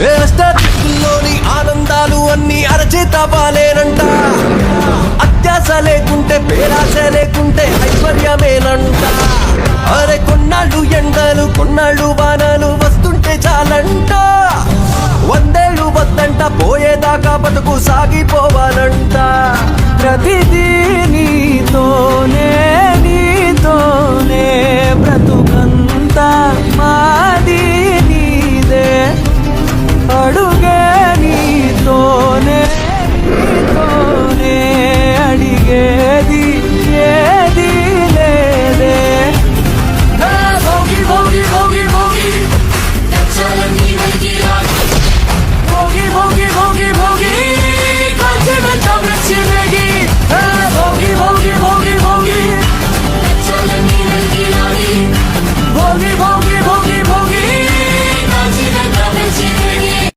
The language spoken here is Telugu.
లోని ఆనందాలు అన్ని అరచేత బాలేనంట. అత్యాస లేకుంటే పేరాశ లేకుంటే ఐశ్వర్యమేనంట. అరే కొన్నాళ్ళు ఎండలు కొన్నాళ్ళు వానలు వస్తుంటే చాలంట. 100 ఏళ్ళు వద్దంట, పోయేదాకా బతుకు సాగిపోవాలంట. ప్రతిదీ నీతోనే